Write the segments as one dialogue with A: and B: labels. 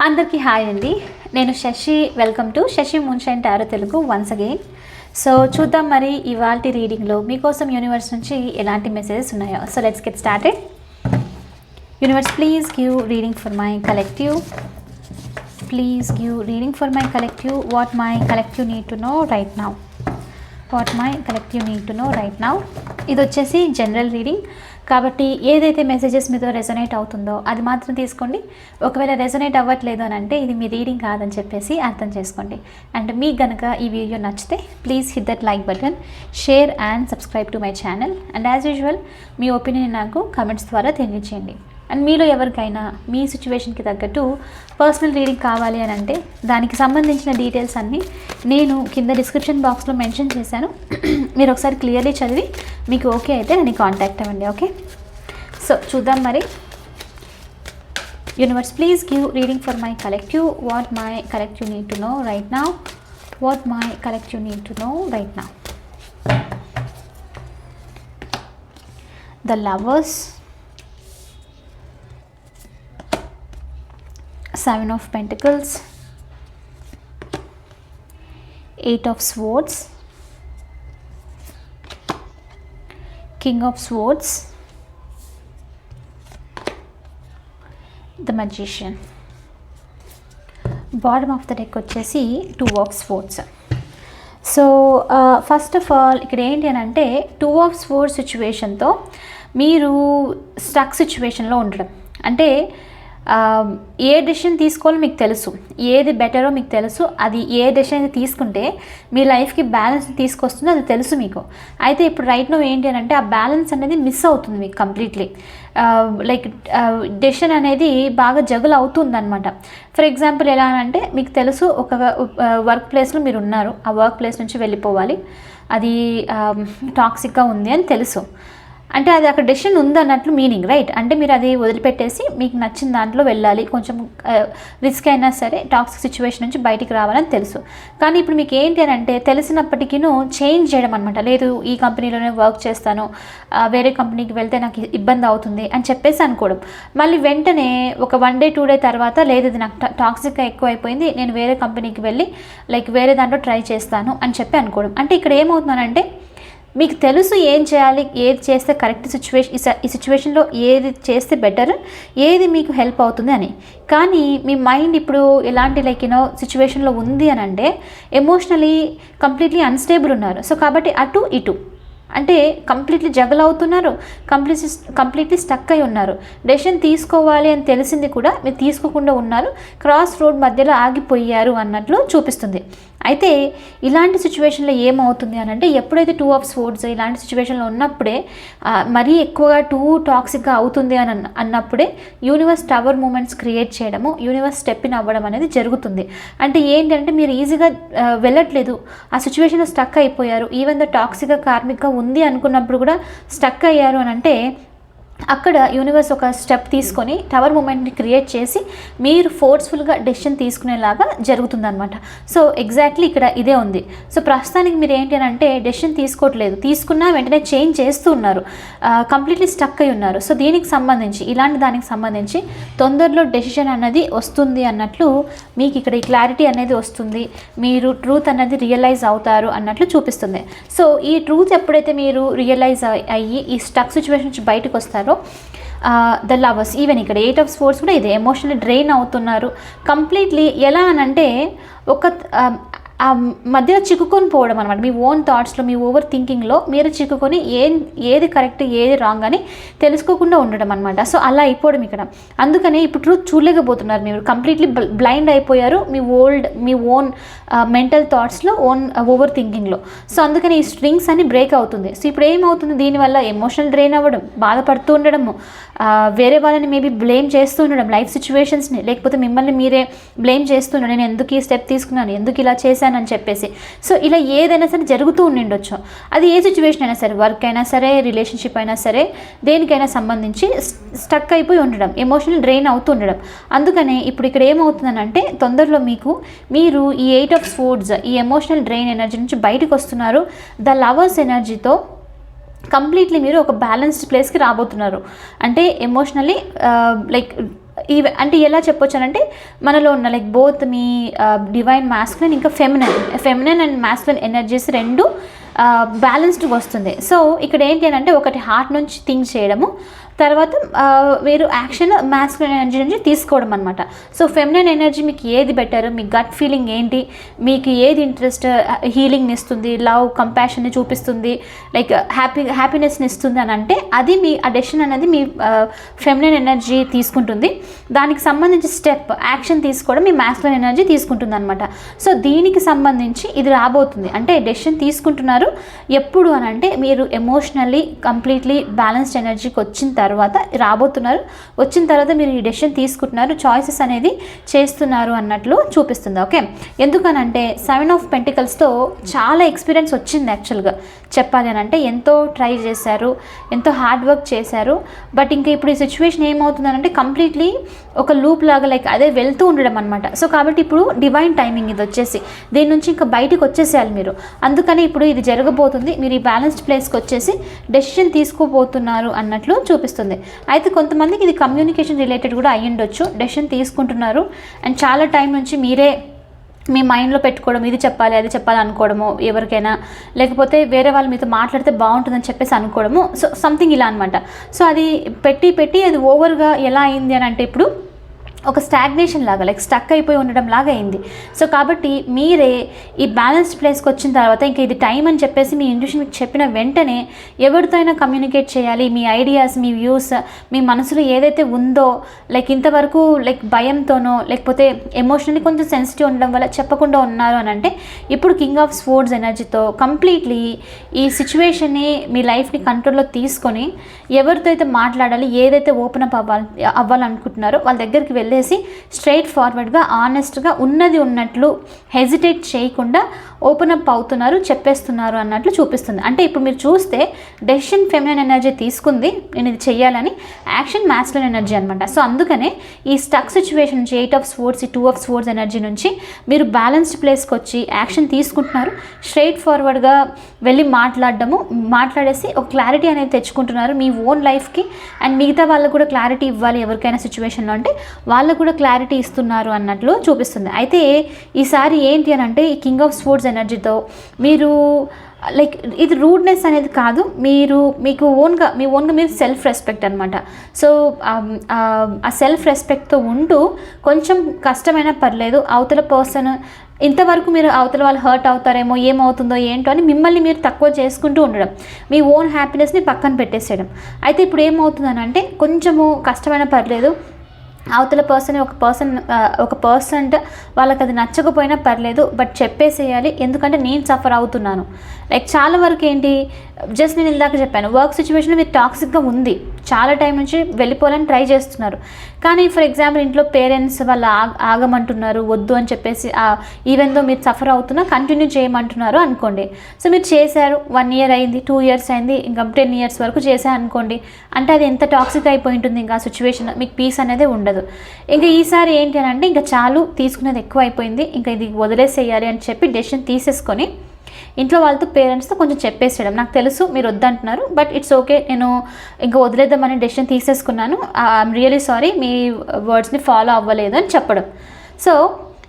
A: అందరికీ హాయ్ అండి. నేను Shashi. Welcome to Shashi moonshine tarot Telugu once again. So చూద్దాం మరి ఇవాల్టి రీడింగ్లో మీకోసం యూనివర్స్ నుంచి ఎలాంటి మెసేజెస్ ఉన్నాయో. So let's get started. Universe, please give reading for my collective. Please give reading for my collective. What my collective need to know right now. What my collective need to know right now. ఇది వచ్చేసి general reading కాబట్టి ఏదైతే messages మీతో resonate అవుతుందో అది మాత్రం తీసుకోండి. ఒకవేళ రెజొనేట్ అవ్వట్లేదు అని అంటే ఇది మీ రీడింగ్ కాదని చెప్పేసి అర్థం చేసుకోండి. అండ్ మీకు కనుక ఈ వీడియో నచ్చితే please hit that like button, share and subscribe to my channel. And as usual me opinion నాకు కమెంట్స్ ద్వారా తెలియజేయండి. అండ్ మీలో ఎవరికైనా మీ సిచ్యువేషన్కి తగ్గట్టు పర్సనల్ రీడింగ్ కావాలి అని అంటే దానికి సంబంధించిన డీటెయిల్స్ అన్నీ నేను కింద డిస్క్రిప్షన్ బాక్స్లో మెన్షన్ చేశాను. మీరు ఒకసారి క్లియర్లీ చదివి మీకు ఓకే అయితే నన్ను కాంటాక్ట్ అవ్వండి. ఓకే, సో చూద్దాం మరి. Universe, please give reading for my collective. What my collective need to know right now. What my collective need to know right now. The lovers, Seven of Pentacles, Eight of Swords, King of Swords, the Magician. Bottom of the deck వచ్చేసి Two of Swords. So first of all ఇక్కడ ఏంటి అని అంటే Two of Swords సిచ్యువేషన్తో మీరు stuck సిచ్యువేషన్లో ఉండడం అంటే ఏ decision తీసుకోవాలో మీకు తెలుసు, ఏది బెటరో మీకు తెలుసు. అది ఏ డెసిషన్ తీసుకుంటే మీ లైఫ్కి బ్యాలెన్స్ తీసుకొస్తుందో అది తెలుసు మీకు. అయితే ఇప్పుడు రైట్ నో ఏంటి అని అంటే ఆ బ్యాలెన్స్ అనేది మిస్ అవుతుంది మీకు కంప్లీట్లీ. లైక్ డెసిషన్ అనేది బాగా జగులు అవుతుంది అనమాట. ఫర్ ఎగ్జాంపుల్ ఎలా అంటే మీకు తెలుసు ఒక వర్క్ ప్లేస్లో మీరు ఉన్నారు, ఆ వర్క్ ప్లేస్ నుంచి వెళ్ళిపోవాలి, అది టాక్సిక్గా ఉంది అని తెలుసు. అంటే అది అక్కడ డెసిషన్ ఉందన్నట్లు మీనింగ్, రైట్? అంటే మీరు అది వదిలిపెట్టేసి మీకు నచ్చిన దాంట్లో వెళ్ళాలి, కొంచెం రిస్క్ అయినా సరే టాక్సిక్ సిచ్యువేషన్ నుంచి బయటికి రావాలని తెలుసు. కానీ ఇప్పుడు మీకు ఏంటి అని అంటే తెలిసినప్పటికీ చేంజ్ చేయడం అనమాట. లేదు, ఈ కంపెనీలోనే వర్క్ చేస్తాను, వేరే కంపెనీకి వెళ్తే నాకు ఇబ్బంది అవుతుంది అని చెప్పేసి అనుకోవడం. మళ్ళీ వెంటనే ఒక 1 day 2 day తర్వాత లేదు, ఇది నాకు టాక్సిక్గా ఎక్కువ అయిపోయింది, నేను వేరే కంపెనీకి వెళ్ళి లైక్ వేరే దాంట్లో ట్రై చేస్తాను అని చెప్పి అనుకోవడం. అంటే ఇక్కడ ఏమవుతుందనంటే మీకు తెలుసు ఏం చేయాలి, ఏది చేస్తే కరెక్ట్ ఈ సిచ్యువేషన్లో ఏది చేస్తే బెటర్, ఏది మీకు హెల్ప్ అవుతుంది అని. కానీ మీ మైండ్ ఇప్పుడు ఎలాంటి లైక్ సిచ్యువేషన్లో ఉంది అని అంటే ఎమోషనలీ కంప్లీట్లీ అన్స్టేబుల్ ఉన్నారు. సో కాబట్టి అటు ఇటు అంటే కంప్లీట్లీ జగల్ అవుతున్నారు, కంప్లీట్లీ స్టక్ అయి ఉన్నారు. డెసిషన్ తీసుకోవాలి అని తెలిసింది కూడా మీరు తీసుకోకుండా ఉన్నారు, క్రాస్ రోడ్ మధ్యలో ఆగిపోయారు అన్నట్లు చూపిస్తుంది. అయితే ఇలాంటి సిచ్యువేషన్లో ఏమవుతుంది అని అంటే ఎప్పుడైతే Two of Swords ఇలాంటి సిచ్యువేషన్లో ఉన్నప్పుడే మరీ ఎక్కువగా టూ టాక్సిక్గా అవుతుంది అని అన్నప్పుడే యూనివర్స్ టవర్ మూమెంట్స్ క్రియేట్ చేయడము, యూనివర్స్ స్టెప్ ఇన్ అవ్వడం అనేది జరుగుతుంది. అంటే ఏంటంటే మీరు ఈజీగా వెళ్ళట్లేదు, ఆ సిచ్యువేషన్లో స్టక్ అయిపోయారు. ఈవెన్ ద టాక్సిక్గా కార్మిక్గా ఉంది అనుకున్నప్పుడు కూడా స్టక్ అయ్యారు అని అంటే అక్కడ యూనివర్స్ ఒక స్టెప్ తీసుకొని టవర్ మూమెంట్ని క్రియేట్ చేసి మీరు ఫోర్స్ఫుల్గా డెసిషన్ తీసుకునేలాగా జరుగుతుందన్నమాట. సో ఎగ్జాక్ట్లీ ఇక్కడ ఇదే ఉంది. సో ప్రస్తుతానికి మీరు ఏంటి అని అంటే డెసిషన్ తీసుకోవట్లేదు, తీసుకున్నా వెంటనే చేంజ్ చేస్తూ ఉన్నారు, కంప్లీట్లీ స్టక్ అయి ఉన్నారు. సో దీనికి సంబంధించి ఇలాంటి దానికి సంబంధించి తొందరలో డెసిషన్ అన్నది వస్తుంది అన్నట్లు మీకు ఇక్కడ ఈ క్లారిటీ అనేది వస్తుంది, మీరు ట్రూత్ అన్నది రియలైజ్ అవుతారు అన్నట్లు చూపిస్తుంది. సో ఈ ట్రూత్ ఎప్పుడైతే మీరు రియలైజ్ అయ్యి ఈ స్టక్ సిచ్యువేషన్ నుంచి బయటకు వస్తారో ద లవర్స్, ఈవెన్ ఇక్కడ 8 of Swords కూడా ఇదే ఎమోషనల్లీ డ్రైన్ అవుతున్నారు కంప్లీట్లీ. ఎలా అని అంటే ఒక ఆ మధ్యలో చిక్కుకొని పోవడం అనమాట. మీ ఓన్ థాట్స్లో, మీ ఓవర్ థింకింగ్లో మీరు చిక్కుకొని ఏది కరెక్ట్ ఏది రాంగ్ అని తెలుసుకోకుండా ఉండడం అనమాట. సో అలా అయిపోవడం ఇక్కడ. అందుకనే ఇప్పుడు ట్రూత్ చూడలేకపోతున్నారు, మీరు కంప్లీట్లీ బ్లైండ్ అయిపోయారు మీ ఓన్ మెంటల్ థాట్స్లో, ఓవర్ థింకింగ్లో. సో అందుకని ఈ స్ట్రింగ్స్ అని బ్రేక్ అవుతుంది. సో ఇప్పుడు ఏమవుతుంది, దీనివల్ల ఎమోషనల్ డ్రైన్ అవ్వడం, బాధపడుతూ ఉండడము, వేరే వాళ్ళని మేబీ బ్లేమ్ చేస్తూ ఉండడం, లైఫ్ సిచ్యువేషన్స్ని, లేకపోతే మిమ్మల్ని మీరే బ్లేమ్ చేస్తున్నాడు, నేను ఎందుకు ఈ స్టెప్ తీసుకున్నాను, ఎందుకు ఇలా చేశాను అని చెప్పేసి. సో ఇలా ఏదైనా సరే జరుగుతూ ఉండిండొచ్చు. అది ఏ సిచ్యువేషన్ అయినా సరే, వర్క్ అయినా సరే, రిలేషన్షిప్ అయినా సరే, దేనికైనా సంబంధించి స్టక్ అయిపోయి ఉండడం, ఎమోషనల్ డ్రైన్ అవుతూ ఉండడం. అందుకనే ఇప్పుడు ఇక్కడ ఏమవుతుందనంటే తొందరలో మీరు ఈ 8 of Swords ఈ ఎమోషనల్ డ్రైన్ ఎనర్జీ నుంచి బయటకు వస్తున్నారు. ద లవర్స్ ఎనర్జీతో కంప్లీట్లీ మీరు ఒక బ్యాలెన్స్డ్ ప్లేస్కి రాబోతున్నారు. అంటే ఎమోషనలీ లైక్ అంటే ఎలా చెప్పొచ్చానంటే మనలో ఉన్న లైక్ బోత్ మీ డివైన్ మాస్కులిన్ ఇంకా ఫెమినైన్ అండ్ మాస్కులిన్ ఎనర్జీస్ రెండు బ్యాలెన్స్డ్గా వస్తుంది. సో ఇక్కడ ఏంటి అని అంటే ఒకటి హార్ట్ నుంచి థింక్ చేయడము, తర్వాత మీరు యాక్షన్ మాస్కులిన్ ఎనర్జీ నుంచి తీసుకోవడం అనమాట. సో ఫెమినైన్ ఎనర్జీ మీకు ఏది బెటర్, మీ గట్ ఫీలింగ్ ఏంటి, మీకు ఏది ఇంట్రెస్ట్, హీలింగ్ని ఇస్తుంది, లవ్ కంపాషన్ని చూపిస్తుంది, లైక్ హ్యాపీనెస్ని ఇస్తుంది అని అంటే అది మీ ఆ డెసిషన్ అనేది మీ ఫెమినైన్ ఎనర్జీ తీసుకుంటుంది. దానికి సంబంధించి స్టెప్ యాక్షన్ తీసుకోవడం మీ మాస్కులిన్ ఎనర్జీ తీసుకుంటుంది అనమాట. సో దీనికి సంబంధించి ఇది రాబోతుంది. అంటే డెసిషన్ తీసుకుంటున్నారు ఎప్పుడు అని అంటే మీరు ఎమోషనల్లీ కంప్లీట్లీ బ్యాలెన్స్డ్ ఎనర్జీకి వచ్చిన తర్వాత రాబోతున్నారు. వచ్చిన తర్వాత మీరు ఈ డెసిషన్ తీసుకుంటున్నారు, చాయిసెస్ అనేది చేస్తున్నారు అన్నట్లు చూపిస్తుంది. ఓకే, ఎందుకనంటే 7 ఆఫ్ పెంటికల్స్తో చాలా ఎక్స్పీరియన్స్ వచ్చింది. యాక్చువల్గా చెప్పాలి అని అంటే ఎంతో ట్రై చేశారు, ఎంతో హార్డ్ వర్క్ చేశారు. బట్ ఇంకా ఇప్పుడు ఈ సిచ్యువేషన్ ఏమవుతుందనంటే కంప్లీట్లీ ఒక లూప్ లాగా లైక్ అదే వెళ్తూ ఉండడం అనమాట. సో కాబట్టి ఇప్పుడు డివైన్ టైమింగ్ ఇది వచ్చేసి దీని నుంచి ఇంకా బయటికి వచ్చేసేయాలి మీరు. అందుకని ఇప్పుడు ఇది జరగబోతుంది. మీరు ఈ బ్యాలెన్స్డ్ ప్లేస్కి వచ్చేసి డెసిషన్ తీసుకోబోతున్నారు అన్నట్లు చూపిస్తుంది. అయితే కొంతమందికి ఇది కమ్యూనికేషన్ రిలేటెడ్ కూడా అయ్యి ఉండొచ్చు. డెసిషన్ తీసుకుంటున్నారు అండ్ చాలా టైం నుంచి మీరే మీ మైండ్లో పెట్టుకోవడం, ఇది చెప్పాలి అది చెప్పాలి అనుకోవడము ఎవరికైనా, లేకపోతే వేరే వాళ్ళు మీతో మాట్లాడితే బాగుంటుందని చెప్పేసి అనుకోవడము. సో సంథింగ్ ఇలా అనమాట. సో అది పెట్టి అది ఓవర్గా ఎలా అయింది అని అంటే ఇప్పుడు ఒక స్టాగ్నేషన్ లాగా లైక్ స్టక్ అయిపోయి ఉండడం లాగా అయింది. సో కాబట్టి మీరే ఈ బ్యాలెన్స్డ్ ప్లేస్కి వచ్చిన తర్వాత ఇంకా ఇది టైం అని చెప్పేసి మీ ఇంట్యూషన్ మీకు చెప్పిన వెంటనే ఎవరితో అయినా కమ్యూనికేట్ చేయాలి, మీ ఐడియాస్, మీ వ్యూస్, మీ మనసులో ఏదైతే ఉందో లైక్ ఇంతవరకు లైక్ భయంతోనో లేకపోతే ఎమోషనల్లీ కొంచెం సెన్సిటివ్ ఉండడం వల్ల చెప్పకుండా ఉన్నారు అని అంటే ఇప్పుడు కింగ్ ఆఫ్ స్వోర్డ్స్ ఎనర్జీతో కంప్లీట్లీ ఈ సిచ్యువేషన్ని మీ లైఫ్ని కంట్రోల్లో తీసుకొని ఎవరితో అయితే మాట్లాడాలి, ఏదైతే ఓపెన్ అప్ అవ్వాలనుకుంటున్నారో వాళ్ళ దగ్గరికి వెళ్ళేసి స్ట్రైట్ ఫార్వర్డ్గా ఆనెస్ట్గా ఉన్నది ఉన్నట్లు హెజిటేట్ చేయకుండా ఓపెన్ అప్ అవుతున్నారు, చెప్పేస్తున్నారు అన్నట్లు చూపిస్తుంది. అంటే ఇప్పుడు మీరు చూస్తే డెసిషన్ ఫెమినైన్ ఎనర్జీ తీసుకుంది, నేను ఇది చెయ్యాలని, యాక్షన్ మాస్కులిన్ ఎనర్జీ అనమాట. సో అందుకనే ఈ స్టక్ సిచ్యువేషన్ నుంచి 8 of swords, 2 of swords energy నుంచి మీరు బ్యాలెన్స్డ్ ప్లేస్కి వచ్చి యాక్షన్ తీసుకుంటున్నారు, స్ట్రైట్ ఫార్వర్డ్గా వెళ్ళి మాట్లాడేసి ఒక క్లారిటీ అనేది తెచ్చుకుంటున్నారు మీ ఓన్ లైఫ్కి. అండ్ మిగతా వాళ్ళకు కూడా క్లారిటీ ఇవ్వాలి ఎవరికైనా సిచ్యువేషన్లో అంటే వాళ్ళకు కూడా క్లారిటీ ఇస్తున్నారు అన్నట్లు చూపిస్తుంది. అయితే ఈసారి ఏంటి అని అంటే ఈ కింగ్ ఆఫ్ స్వోర్డ్స్ ఎనర్జీతో మీరు లైక్ ఇది రూడ్నెస్ అనేది కాదు, మీకు ఓన్గా మీరు సెల్ఫ్ రెస్పెక్ట్ అనమాట. సో ఆ సెల్ఫ్ రెస్పెక్ట్తో ఉంటూ కొంచెం కష్టమైనా పర్లేదు అవతల పర్సన్ ఇంతవరకు మీరు అవతల వాళ్ళు హర్ట్ అవుతారేమో, ఏమవుతుందో ఏంటో అని మిమ్మల్ని మీరు తక్కువ చేసుకుంటూ ఉండడం, మీ ఓన్ హ్యాపీనెస్ని పక్కన పెట్టేసేయడం. అయితే ఇప్పుడు ఏమవుతుందని అంటే కొంచెము కష్టమైనా పర్లేదు, అవతల ఒక పర్సెంట్ వాళ్ళకి అది నచ్చకపోయినా పర్లేదు, బట్ చెప్పేసేయాలి. ఎందుకంటే నేను సఫర్ అవుతున్నాను. లైక్ చాలా వరకు ఏంటి, జస్ట్ నేను ఇందాక చెప్పాను వర్క్ సిచ్యువేషన్లో మీరు టాక్సిక్గా ఉంది, చాలా టైం నుంచి వెళ్ళిపోవాలని ట్రై చేస్తున్నారు. కానీ ఫర్ ఎగ్జాంపుల్ ఇంట్లో పేరెంట్స్ వాళ్ళు ఆగమంటున్నారు, వద్దు అని చెప్పేసి ఈవెన్ దో మీరు సఫర్ అవుతున్నా కంటిన్యూ చేయమంటున్నారు అనుకోండి. సో మీరు చేశారు, 1 year అయింది, 2 years అయింది, ఇంకా 10 years వరకు చేశారు అనుకోండి. అంటే అది ఎంత టాక్సిక్ అయిపోయి ఉంటుంది, ఇంకా సిచ్యువేషన్ మీకు పీస్ అనేది ఉండదు. ఇంకా ఈసారి ఏంటి అని అంటే ఇంకా చాలు, తీసుకునేది ఎక్కువ అయిపోయింది, ఇంకా ఇది వదిలేసేయాలి అని చెప్పి డెసిషన్ తీసేసుకొని ఇంట్లో వాళ్ళతో పేరెంట్స్తో కొంచెం చెప్పేసేయడం. నాకు తెలుసు మీరు వద్దంటున్నారు, బట్ ఇట్స్ ఓకే, నేను ఇంకా వదిలేద్దామని డెసిషన్ తీసేసుకున్నాను, ఐఎమ్ రియలీ సారీ, మీ వర్డ్స్ని ఫాలో అవ్వలేదు అని చెప్పడం. సో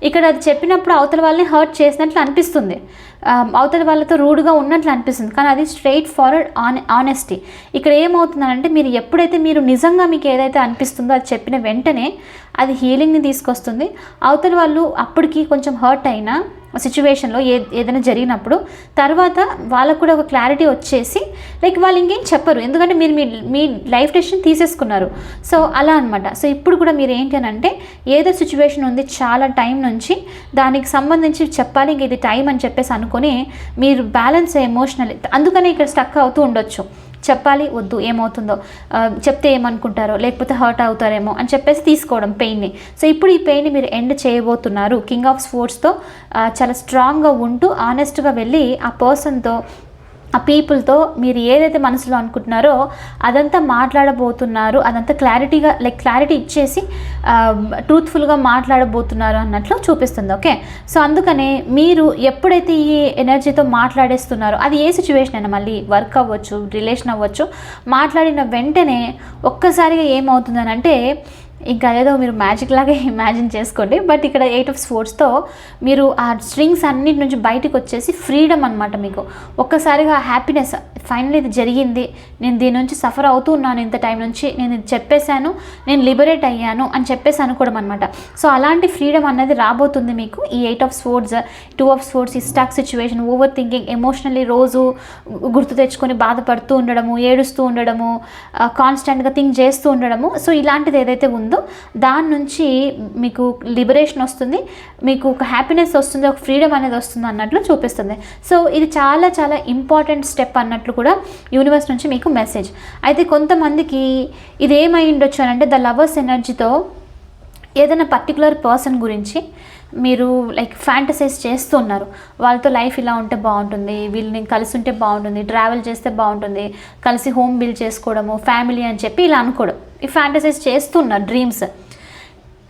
A: ఇక్కడ అది చెప్పినప్పుడు అవతల వాళ్ళని హర్ట్ చేసినట్లు అనిపిస్తుంది, అవతల వాళ్ళతో రూడ్గా ఉన్నట్లు అనిపిస్తుంది, కానీ అది స్ట్రైట్ ఫార్వర్డ్ ఆనెస్టీ. ఇక్కడ ఏమవుతుందంటే మీరు ఎప్పుడైతే మీరు నిజంగా మీకు ఏదైతే అనిపిస్తుందో అది చెప్పిన వెంటనే అది హీలింగ్ని తీసుకొస్తుంది. అవతల వాళ్ళు అప్పటికి కొంచెం హర్ట్ అయినా సిచ్యువేషన్లో ఏదైనా జరిగినప్పుడు తర్వాత వాళ్ళకు కూడా ఒక క్లారిటీ వచ్చేసి లైక్ వాళ్ళు ఇంకేం చెప్పరు, ఎందుకంటే మీరు మీ లైఫ్ డెసిషన్ తీసేసుకున్నారు. సో అలా అనమాట. సో ఇప్పుడు కూడా మీరు ఏంటి అని అంటే ఏదో సిచ్యువేషన్ ఉంది చాలా టైం నుంచి, దానికి సంబంధించి చెప్పాలి, ఇంక ఇది టైం అని చెప్పేసి అనుకొని మీరు బ్యాలెన్స్ ఎమోషనల్, అందుకనే ఇక్కడ స్టక్ అవుతూ ఉండొచ్చు. చెప్పాలి, వద్దు, ఏమవుతుందో, చెప్తే ఏమనుకుంటారో, లేకపోతే హర్ట్ అవుతారేమో అని చెప్పేసి తీసుకోవడం పెయిన్ని. సో ఇప్పుడు ఈ పెయిన్ని మీరు ఎండ్ చేయబోతున్నారు కింగ్ ఆఫ్ స్వోర్డ్స్తో. చాలా స్ట్రాంగ్గా ఉంటూ ఆనెస్ట్గా వెళ్ళి ఆ పర్సన్తో, ఆ పీపుల్తో మీరు ఏదైతే మనసులో అనుకుంటున్నారో అదంతా మాట్లాడబోతున్నారు, అదంతా క్లారిటీగా లైక్ క్లారిటీ ఇచ్చేసి ట్రూత్ఫుల్గా మాట్లాడబోతున్నారు అన్నట్లు చూపిస్తుంది. ఓకే, సో అందుకనే మీరు ఎప్పుడైతే ఈ ఎనర్జీతో మాట్లాడేస్తున్నారో అది ఏ సిచ్యువేషన్ అయినా, మళ్ళీ వర్క్ అవ్వచ్చు, రిలేషన్ అవ్వచ్చు, మాట్లాడిన వెంటనే ఒక్కసారిగా ఏమవుతుందని అంటే ఇంకా అదేదో మీరు మ్యాజిక్ లాగే ఇమాజిన్ చేసుకోండి. బట్ ఇక్కడ 8 of Swordsతో మీరు ఆ స్ట్రింగ్స్ అన్నిటి నుంచి బయటకు వచ్చేసి ఫ్రీడమ్ అనమాట. మీకు ఒక్కసారిగా హ్యాపీనెస్, ఫైనల్ ఇది జరిగింది, నేను దీని నుంచి సఫర్ అవుతూ ఉన్నాను ఇంత టైం నుంచి, నేను ఇది చెప్పేశాను, నేను లిబరేట్ అయ్యాను అని చెప్పేసి అనుకోవడం అనమాట. సో అలాంటి ఫ్రీడమ్ అనేది రాబోతుంది మీకు ఈ 8 of Swords, 2 of Swords, ఈ stuck situation, over thinking, emotionally రోజు గుర్తు తెచ్చుకొని బాధపడుతూ ఉండడము, ఏడుస్తూ ఉండడము, కాన్స్టెంట్గా థింక్ చేస్తూ ఉండడము. సో ఇలాంటిది ఏదైతే ఉందో దాని నుంచి మీకు లిబరేషన్ వస్తుంది, మీకు ఒక హ్యాపీనెస్ వస్తుంది, ఒక ఫ్రీడమ్ అనేది వస్తుంది అన్నట్లు చూపిస్తుంది. సో ఇది చాలా చాలా ఇంపార్టెంట్ స్టెప్ అన్నట్లు కూడా యూనివర్స్ నుంచి మీకు మెసేజ్. అయితే కొంతమందికి ఇది ఏమై ఉండొచ్చు అని అంటే ద లవర్స్ ఎనర్జీతో ఏదైనా పర్టికులర్ పర్సన్ గురించి మీరు లైక్ ఫ్యాంటసైజ్ చేస్తూ ఉన్నారు. వాళ్ళతో లైఫ్ ఇలా ఉంటే బాగుంటుంది, వీళ్ళని కలిసి ఉంటే బాగుంటుంది, ట్రావెల్ చేస్తే బాగుంటుంది, కలిసి హోమ్ బిల్డ్ చేసుకోవడము, ఫ్యామిలీ అని చెప్పి ఇలా అనుకోవడం, ఈ ఫ్యాంటసైజ్ చేస్తున్నారు డ్రీమ్స్.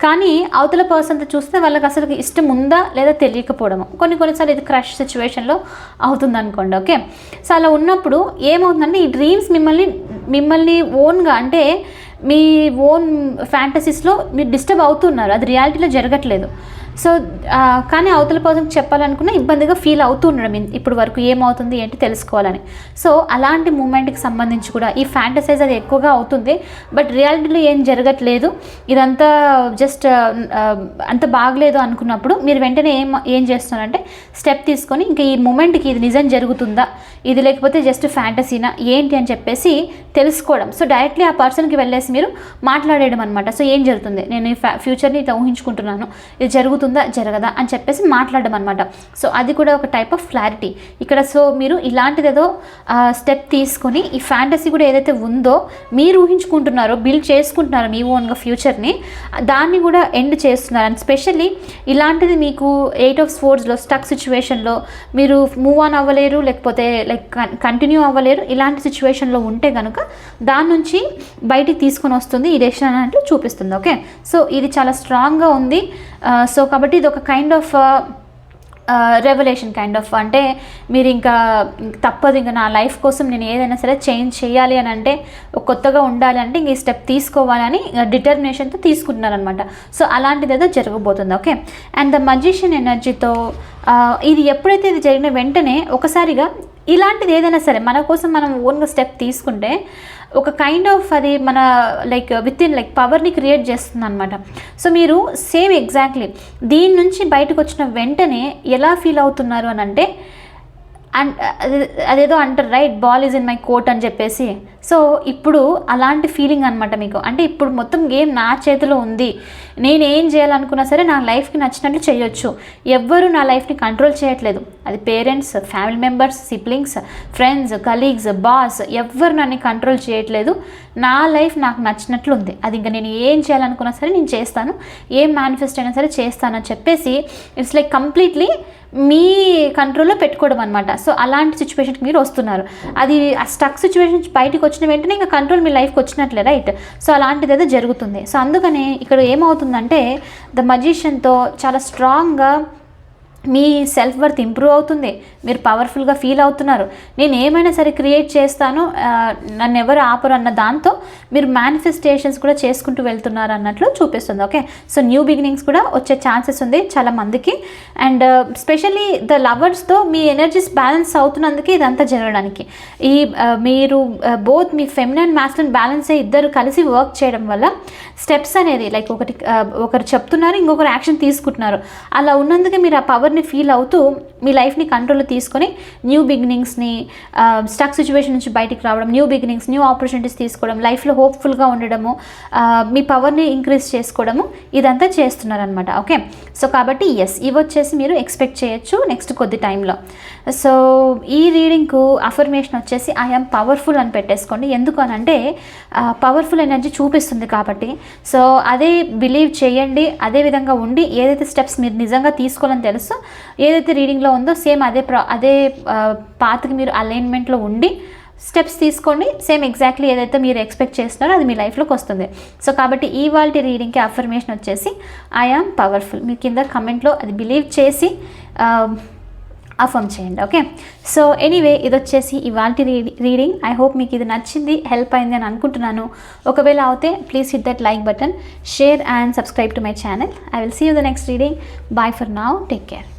A: కానీ అవతల పర్సన్తో చూస్తే వాళ్ళకి అసలు ఇష్టం ఉందా లేదా తెలియకపోవడము, కొన్నిసార్లు ఇది క్రష్ సిచ్యువేషన్లో అవుతుంది అనుకోండి. ఓకే, సో అలా ఉన్నప్పుడు ఏమవుతుందంటే ఈ డ్రీమ్స్ మిమ్మల్ని ఓన్గా అంటే మీ ఓన్ ఫ్యాంటసీస్లో మీరు డిస్టర్బ్ అవుతున్నారు, అది రియాలిటీలో జరగట్లేదు. సో కానీ అవతల పర్సన్కి చెప్పాలనుకున్న ఇబ్బందిగా ఫీల్ అవుతూ ఉండడం, ఇప్పుడు వరకు ఏమవుతుంది ఏంటి తెలుసుకోవాలని. సో అలాంటి మూమెంట్కి సంబంధించి కూడా ఈ ఫ్యాంటసైజ్ అది ఎక్కువగా అవుతుంది, బట్ రియాలిటీలో ఏం జరగట్లేదు, ఇదంతా జస్ట్ అంత బాగలేదు అనుకున్నప్పుడు మీరు వెంటనే ఏం చేస్తున్నారంటే స్టెప్ తీసుకొని ఇంకా ఈ మూమెంట్కి ఇది నిజం జరుగుతుందా, ఇది లేకపోతే జస్ట్ ఫ్యాంటసీనా ఏంటి అని చెప్పేసి తెలుసుకోవడం. సో డైరెక్ట్లీ ఆ పర్సన్కి వెళ్ళేసి మీరు మాట్లాడేయడం అనమాట. సో ఏం జరుగుతుంది, నేను ఈ ఫ్యూచర్ని ఇట్లా ఊహించుకుంటున్నాను, ఇది జరుగుతుందా జరగదా అని చెప్పేసి మాట్లాడడం అనమాట. సో అది కూడా ఒక టైప్ ఆఫ్ క్లారిటీ ఇక్కడ. సో మీరు ఇలాంటిదేదో స్టెప్ తీసుకొని ఈ ఫ్యాంటసీ కూడా ఏదైతే ఉందో మీరు ఊహించుకుంటున్నారో, బిల్డ్ చేసుకుంటున్నారో మీ ఓన్గా ఫ్యూచర్ని, దాన్ని కూడా ఎండ్ చేస్తున్నారు. అండ్ స్పెషల్లీ ఇలాంటిది మీకు 8 of Swordsలో స్టక్ సిచ్యువేషన్లో మీరు మూవ్ ఆన్ అవ్వలేరు, లేకపోతే లైక్ కంటిన్యూ అవ్వలేరు, ఇలాంటి సిచ్యువేషన్లో ఉంటే కనుక దాని నుంచి బయటికి తీసుకొని వస్తుంది ఈ డెసిషన్ అన్నట్లు చూపిస్తుంది. ఓకే, సో ఇది చాలా స్ట్రాంగ్గా ఉంది. సో కాబట్టి ఇది ఒక kind of revolution kind of, అంటే మీరు ఇంకా తప్పదు, ఇంకా నా లైఫ్ కోసం నేను ఏదైనా సరే చేంజ్ చేయాలి అని అంటే, కొత్తగా ఉండాలి అంటే ఇంక ఈ స్టెప్ తీసుకోవాలని డిటర్మినేషన్తో తీసుకుంటున్నారనమాట. సో అలాంటిది ఏదో జరగబోతుంది. ఓకే, అండ్ ద మజిషియన్ ఎనర్జీతో ఇది ఎప్పుడైతే ఇది జరిగిన వెంటనే ఒకసారిగా ఇలాంటిది ఏదైనా సరే మన కోసం మనం ఓన్గా స్టెప్ తీసుకుంటే ఒక కైండ్ ఆఫ్ అది మన లైక్ విత్ ఇన్ లైక్ పవర్ని క్రియేట్ చేస్తుంది అనమాట. సో మీరు సేమ్ ఎగ్జాక్ట్లీ దీని నుంచి బయటకు వచ్చిన వెంటనే ఎలా ఫీల్ అవుతున్నారు అని అంటే, అండ్ అదేదో అంటారు right, ball is in my court అని చెప్పేసి. సో ఇప్పుడు అలాంటి ఫీలింగ్ అనమాట మీకు. అంటే ఇప్పుడు మొత్తం గేమ్ నా చేతిలో ఉంది, నేను ఏం చేయాలనుకున్నా సరే నా లైఫ్కి నచ్చినట్లు చేయొచ్చు, ఎవ్వరూ నా లైఫ్ని కంట్రోల్ చేయట్లేదు. అది parents, family members, siblings, friends, colleagues, boss, ఎవ్వరు నన్ను కంట్రోల్ చేయట్లేదు. నా లైఫ్ నాకు నచ్చినట్లు ఉంది, అది ఇంకా నేను ఏం చేయాలనుకున్నా సరే నేను చేస్తాను, ఏం మేనిఫెస్ట్ అయినా సరే చేస్తానని చెప్పేసి ఇట్స్ లైక్ కంప్లీట్లీ మీ కంట్రోల్లో పెట్టుకోవడం అనమాట. సో అలాంటి సిచ్యువేషన్కి మీరు వస్తున్నారు. అది ఆ స్టక్ సిచ్యువేషన్ నుంచి బయటకు వచ్చిన వెంటనే ఇంకా కంట్రోల్ మీ లైఫ్కి వచ్చినట్లే, రైట్. సో అలాంటిది ఏదో జరుగుతుంది. సో అందుకనే ఇక్కడ ఏమవుతుందంటే ద మజిషియన్తో చాలా స్ట్రాంగ్గా మీ సెల్ఫ్ వర్త్ ఇంప్రూవ్ అవుతుంది, మీరు పవర్ఫుల్గా ఫీల్ అవుతున్నారు, నేను ఏమైనా సరే క్రియేట్ చేస్తాను, నన్ను ఎవరు ఆపరు అన్న దాంతో మీరు మేనిఫెస్టేషన్స్ కూడా చేసుకుంటూ వెళ్తున్నారు అన్నట్లు చూపిస్తుంది. ఓకే, సో న్యూ బిగినింగ్స్ కూడా వచ్చే ఛాన్సెస్ ఉంది చాలా మందికి. అండ్ స్పెషల్లీ ద లవర్స్తో మీ ఎనర్జీస్ బ్యాలెన్స్ అవుతున్నందుకే ఇదంతా జరగడానికి. ఈ మీరు బోత్ మీ ఫెమినైన్ మ్యాస్కులైన్ బ్యాలెన్స్ అయ్యి ఇద్దరు కలిసి వర్క్ చేయడం వల్ల స్టెప్స్ అనేది లైక్ ఒకరు చెప్తున్నారు, ఇంకొకరు యాక్షన్ తీసుకుంటున్నారు. అలా ఉన్నందుకే మీరు ఆ పవర్ ఫీల్ అవుతూ మీ లైఫ్ని కంట్రోల్లో తీసుకొని న్యూ బిగినింగ్స్ని, స్టక్ సిచ్యువేషన్ నుంచి బయటికి రావడం, న్యూ బిగినింగ్స్, న్యూ ఆపర్చునిటీస్ తీసుకోవడం, లైఫ్లో హోప్ఫుల్గా ఉండడము, మీ పవర్ని ఇంక్రీజ్ చేసుకోవడము, ఇదంతా చేస్తున్నారనమాట. ఓకే, సో కాబట్టి ఎస్, ఇవి వచ్చేసి మీరు ఎక్స్పెక్ట్ చేయొచ్చు నెక్స్ట్ కొద్ది టైంలో. సో ఈ రీడింగ్కు అఫర్మేషన్ వచ్చేసి ఐ యామ్ పవర్ఫుల్ అని పెట్టేసుకోండి. ఎందుకు అని అంటే పవర్ఫుల్ ఎనర్జీ చూపిస్తుంది కాబట్టి. సో అదే బిలీవ్ చేయండి, అదే విధంగా ఉండి ఏదైతే స్టెప్స్ మీరు నిజంగా తీసుకోవాలని తెలుసు, ఏదైతే రీడింగ్లో ఉందో సేమ్ అదే పాత్కి మీరు అలైన్మెంట్లో ఉండి స్టెప్స్ తీసుకోండి. సేమ్ ఎగ్జాక్ట్లీ ఏదైతే మీరు ఎక్స్పెక్ట్ చేస్తున్నారో అది మీ లైఫ్లోకి వస్తుంది. సో కాబట్టి ఇవాల్టి రీడింగ్కి అఫర్మేషన్ వచ్చేసి ఐ యామ్ పవర్ఫుల్. మీ కింద కమెంట్లో అది బిలీవ్ చేసి అఫర్మ్ చేయండి. ఓకే, సో ఎనీవే ఇది వచ్చేసి ఇవాల్టి రీడింగ్. ఐ హోప్ మీకు ఇది నచ్చింది, హెల్ప్ అయింది అని అనుకుంటున్నాను. ఒకవేళ అవుతే please hit that like button, share and subscribe to my channel. I will see you the next reading. Bye for now, take care.